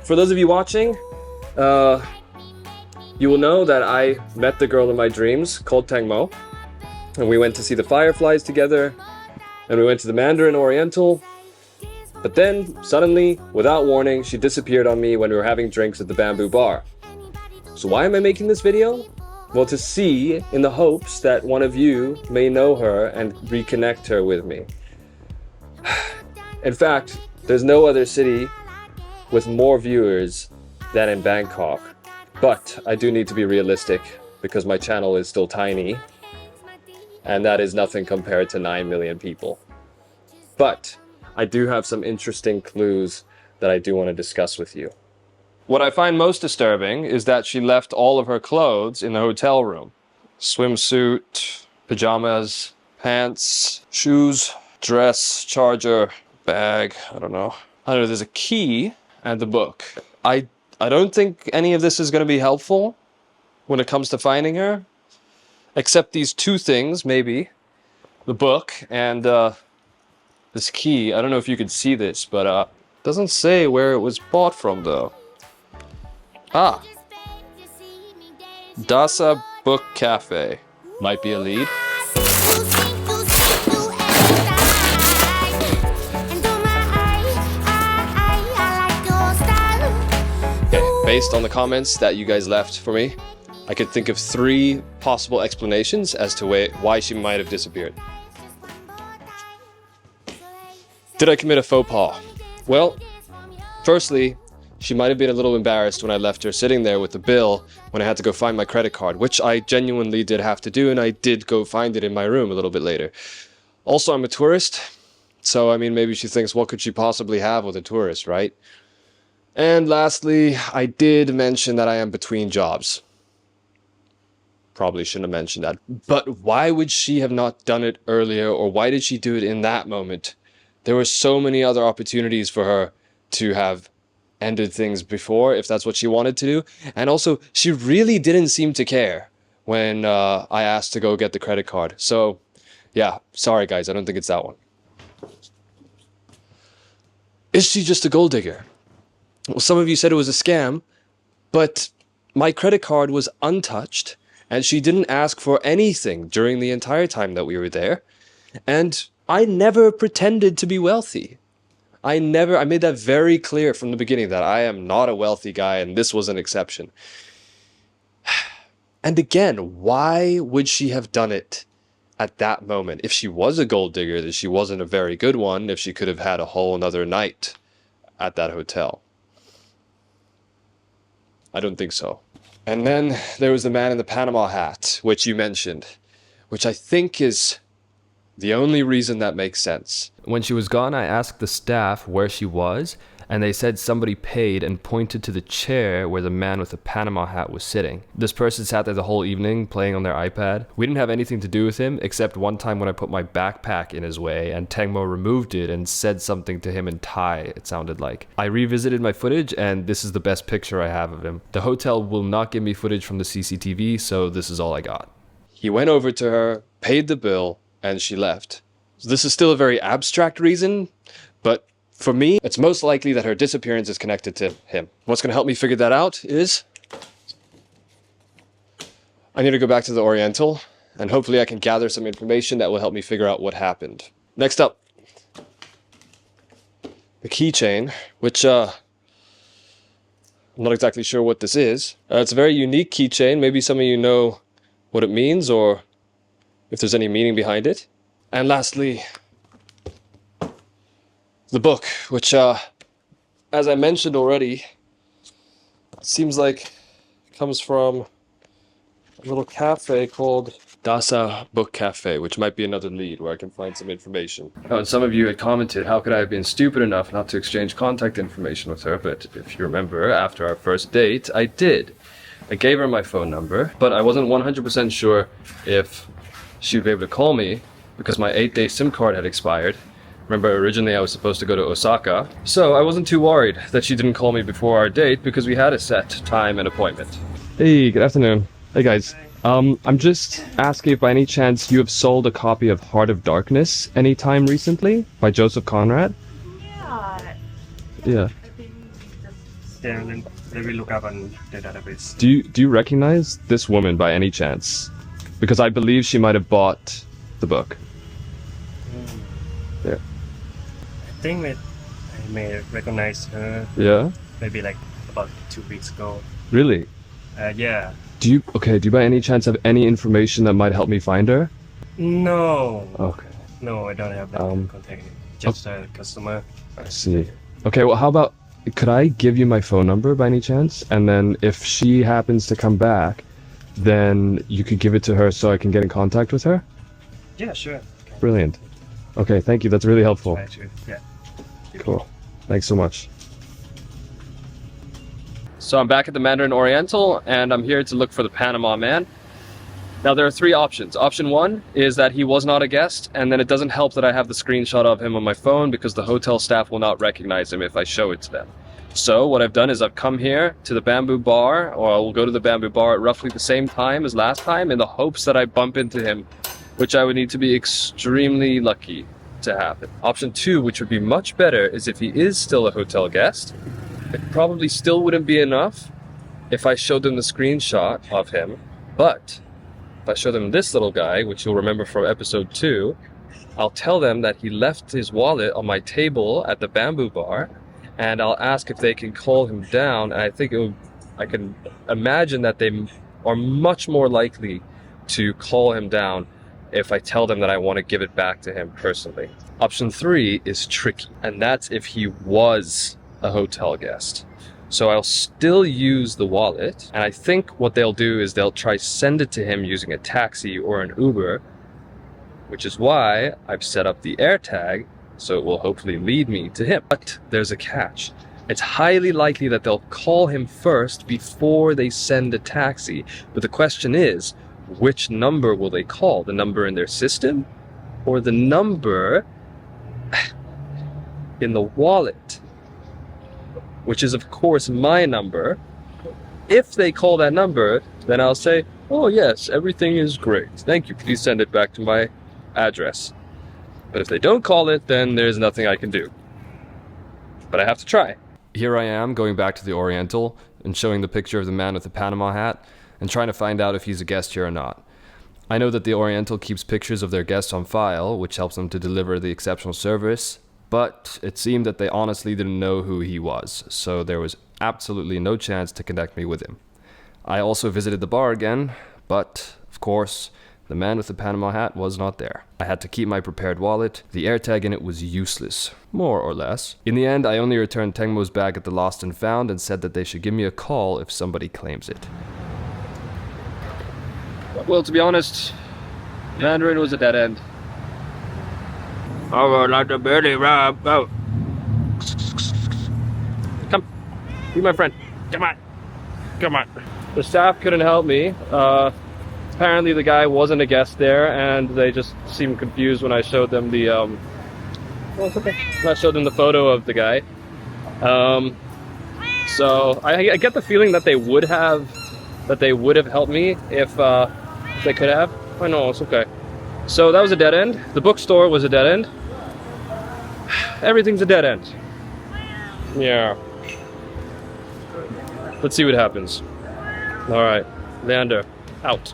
for those of you watching, you will know that I met the girl in my dreams called Taeng-Mo, and we went to see the fireflies together, and we went to the Mandarin Oriental, but then, suddenly, without warning, she disappeared on me when we were having drinks at the Bamboo Bar. So why am I making this video? Well, to see, in the hopes that one of you may know her and reconnect her with me. In fact, there's no other city with more viewers than in Bangkok. But I do need to be realistic because my channel is still tiny. And that is nothing compared to 9 million people. But I do have some interesting clues that I do want to discuss with you. What I find most disturbing is that she left all of her clothes in the hotel room. Swimsuit, pajamas, pants, shoes, dress, charger, bag, I don't know. There's a key and the book. I don't think any of this is going to be helpful when it comes to finding her. Except these two things, maybe. The book and this key. I don't know if you can see this, but it doesn't say where it was bought from though. Ah. Dasa Book Cafe. Might be a lead. Okay, based on the comments that you guys left for me, I could think of 3 possible explanations as to why she might have disappeared. Did I commit a faux pas? Well, firstly, she might have been a little embarrassed when I left her sitting there with the bill when I had to go find my credit card, which I genuinely did have to do, and I did go find it in my room a little bit later. Also, I'm a tourist, so I mean, maybe she thinks, what could she possibly have with a tourist, right? And lastly, I did mention that I am between jobs. Probably shouldn't have mentioned that. But why would she have not done it earlier, or why did she do it in that moment? There were so many other opportunities for her to have ended things before, if that's what she wanted to do. And also, she really didn't seem to care when I asked to go get the credit card. So, yeah, sorry guys, I don't think it's that one. Is she just a gold digger? Well, some of you said it was a scam, but my credit card was untouched, and she didn't ask for anything during the entire time that we were there. And I never pretended to be wealthy. I made that very clear from the beginning that I am not a wealthy guy, and this was an exception. And again, why would she have done it at that moment? If she was a gold digger, then she wasn't a very good one if she could have had a whole another night at that hotel. I don't think so. And then there was the man in the Panama hat, which you mentioned, which I think is the only reason that makes sense. When she was gone, I asked the staff where she was, and they said somebody paid and pointed to the chair where the man with the Panama hat was sitting. This person sat there the whole evening playing on their iPad. We didn't have anything to do with him, except one time when I put my backpack in his way and Taeng-Mo removed it and said something to him in Thai, it sounded like. I revisited my footage, and this is the best picture I have of him. The hotel will not give me footage from the CCTV, so this is all I got. He went over to her, paid the bill, and she left. So this is still a very abstract reason, but for me, it's most likely that her disappearance is connected to him. What's going to help me figure that out is I need to go back to the Oriental, and hopefully I can gather some information that will help me figure out what happened. Next up, the keychain, which I'm not exactly sure what this is. It's a very unique keychain. Maybe some of you know what it means, or if there's any meaning behind it. And lastly, the book, which, as I mentioned already, seems like it comes from a little cafe called Dasa Book Cafe, which might be another lead where I can find some information. Oh, and some of you had commented, how could I have been stupid enough not to exchange contact information with her? But if you remember, after our first date, I did. I gave her my phone number, but I wasn't 100% sure if she would be able to call me because my 8-day SIM card had expired. Remember, originally I was supposed to go to Osaka, so I wasn't too worried that she didn't call me before our date because we had a set time and appointment. Hey, good afternoon. Hey guys. I'm just asking if by any chance you have sold a copy of Heart of Darkness anytime recently by Joseph Conrad? Yeah. Yeah. I've been just Yeah, then they will look up on the database. Do you recognize this woman by any chance? Because I believe she might have bought the book. Yeah. I think that I may recognize her Yeah? maybe like about 2 weeks ago. Really? Yeah. Do you by any chance have any information that might help me find her? No. Okay. No, I don't have that contact. Just a customer. I see. Okay, well, how about, could I give you my phone number by any chance? And then if she happens to come back, then you could give it to her so I can get in contact with her? Yeah, sure. Brilliant. Okay, thank you. That's really helpful. Try to, yeah. Cool. Thanks so much. So I'm back at the Mandarin Oriental, and I'm here to look for the Panama man. Now there are three options. Option one is that he was not a guest, and then it doesn't help that I have the screenshot of him on my phone because the hotel staff will not recognize him if I show it to them. So what I've done is I've come here to the Bamboo Bar, or I will go to the Bamboo Bar at roughly the same time as last time in the hopes that I bump into him, which I would need to be extremely lucky to happen. Option two, which would be much better, is if he is still a hotel guest. It probably still wouldn't be enough if I showed them the screenshot of him, but if I show them this little guy, which you'll remember from episode 2, I'll tell them that he left his wallet on my table at the Bamboo Bar, and I'll ask if they can call him down, and I think I can imagine that they are much more likely to call him down if I tell them that I want to give it back to him personally. Option 3 is tricky, and that's if he was a hotel guest. So I'll still use the wallet, and I think what they'll do is they'll try send it to him using a taxi or an Uber, which is why I've set up the AirTag, so it will hopefully lead me to him. But there's a catch. It's highly likely that they'll call him first before they send a taxi. But the question is, which number will they call? The number in their system or the number in the wallet? Which is of course my number. If they call that number, then I'll say, oh yes, everything is great. Thank you, please send it back to my address. But if they don't call it, then there's nothing I can do. But I have to try. Here I am going back to the Oriental and showing the picture of the man with the Panama hat and trying to find out if he's a guest here or not. I know that the Oriental keeps pictures of their guests on file, which helps them to deliver the exceptional service, but it seemed that they honestly didn't know who he was, so there was absolutely no chance to connect me with him. I also visited the bar again, but, of course, the man with the Panama hat was not there. I had to keep my prepared wallet. The AirTag in it was useless, more or less. In the end, I only returned Taeng-Mo's bag at the Lost and Found and said that they should give me a call if somebody claims it. Well, to be honest, Mandarin was a dead end. Oh, like the belly rub. Go. Come, be my friend. Come on. Come on. The staff couldn't help me. Apparently the guy wasn't a guest there, and they just seemed confused when I showed them the photo of the guy. So I get the feeling that they would have helped me if they could have. I know, it's okay. So that was a dead end. The bookstore was a dead end. Everything's a dead end. Yeah. Let's see what happens. All right, Leander, out.